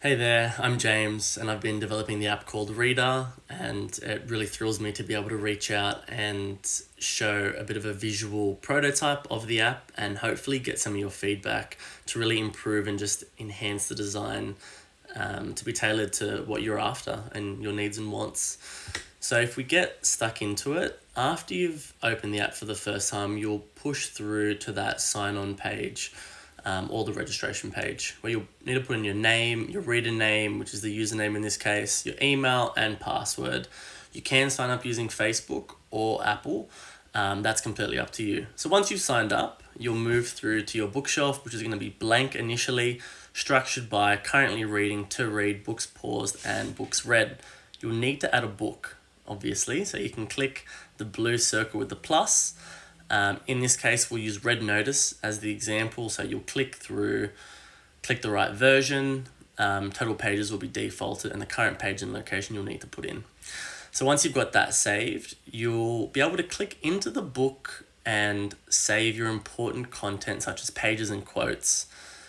Hey there, I'm James, and I've been developing the app called Readr, and it really thrills me to be able to reach out and show a bit of a visual prototype of the app and hopefully get some of your feedback to really improve and just enhance the design to be tailored to what you're after and your needs and wants. So if we get stuck into it, after you've opened the app for the first time, you'll push through to that sign-on page, or the registration page, where you'll need to put in your name, your reader name, which is the username in this case, your email and password. You can sign up using Facebook or Apple. That's completely up to you. So once you've signed up, you'll move through to your bookshelf, which is going to be blank initially, structured by currently reading, to read, books paused, and books read. You'll need to add a book, obviously, so you can click the blue circle with the plus. In this case, we'll use Red Notice as the example. So you'll click through, click the right version, total pages will be defaulted, and the current page and location you'll need to put in. So once you've got that saved, you'll be able to click into the book and save your important content such as pages and quotes.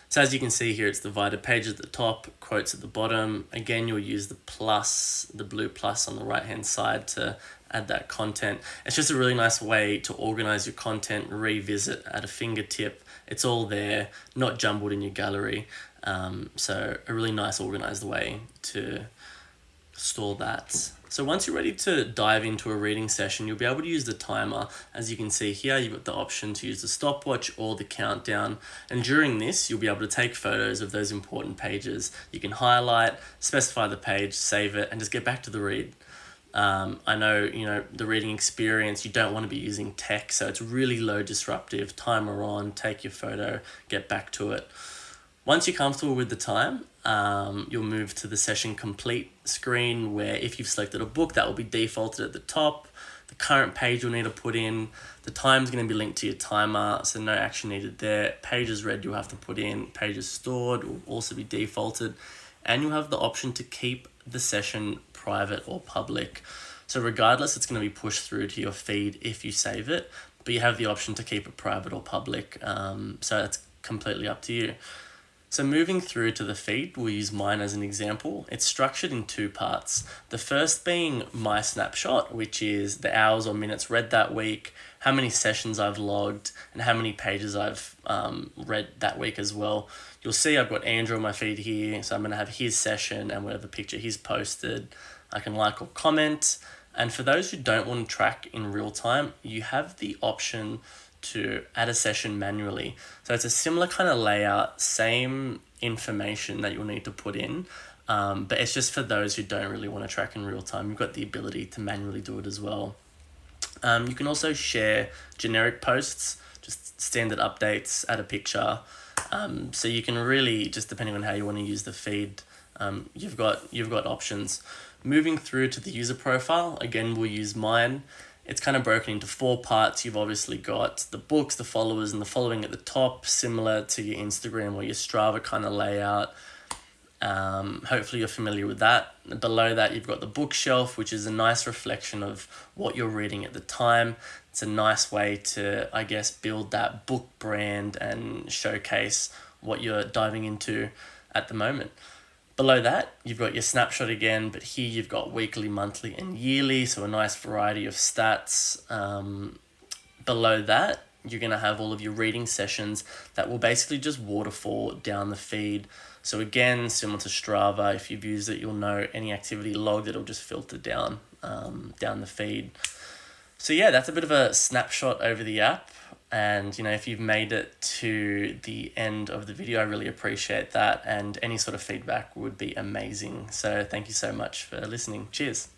So as you can see here, it's divided: pages at the top, quotes at the bottom. Again, you'll use the plus, the blue plus on the right hand side to add that content. It's just a really nice way to organize your content, revisit at a fingertip. It's all there, not jumbled in your gallery. So a really nice organized way to store that. So once you're ready to dive into a reading session, you'll be able to use the timer. As you can see here, you've got the option to use the stopwatch or the countdown. And during this, you'll be able to take photos of those important pages. You can highlight, specify the page, save it, and just get back to the read. I know, the reading experience, you don't want to be using text, so it's really low disruptive. Timer on, take your photo, get back to it. Once you're comfortable with the time, you'll move to the session complete screen, where if you've selected a book, that will be defaulted at the top. The current page you'll need to put in. The time's going to be linked to your timer, so no action needed there. Pages read you'll have to put in. Pages stored will also be defaulted. And you'll have the option to keep the session private or public. So regardless, it's going to be pushed through to your feed if you save it, but you have the option to keep it private or public. So that's completely up to you. So moving through to the feed, we'll use mine as an example. It's structured in two parts. The first being my snapshot, which is the hours or minutes read that week, how many sessions I've logged, and how many pages I've read that week as well. You'll see I've got Andrew on my feed here, so I'm going to have his session and whatever picture he's posted. I can like or comment. And for those who don't want to track in real time, you have the option to add a session manually. So it's a similar kind of layout, same information that you'll need to put in, but it's just for those who don't really want to track in real time. You've got the ability to manually do it as well. You can also share generic posts, just standard updates, add a picture. So you can really, just depending on how you want to use the feed, you've got options. Moving through to the user profile, again, we'll use mine. It's kind of broken into four parts. You've obviously got the books, the followers, and the following at the top, similar to your Instagram or your Strava kind of layout. Hopefully you're familiar with that. Below that, you've got the bookshelf, which is a nice reflection of what you're reading at the time. It's a nice way to, I guess, build that book brand and showcase what you're diving into at the moment. Below that, you've got your snapshot again, but here you've got weekly, monthly, and yearly, so a nice variety of stats. Below that, you're going to have all of your reading sessions that will basically just waterfall down the feed. So again, similar to Strava, if you've used it, you'll know any activity logged, it'll just filter down the feed. So yeah, that's a bit of a snapshot over the app. And, if you've made it to the end of the video, I really appreciate that. And any sort of feedback would be amazing. So thank you so much for listening. Cheers.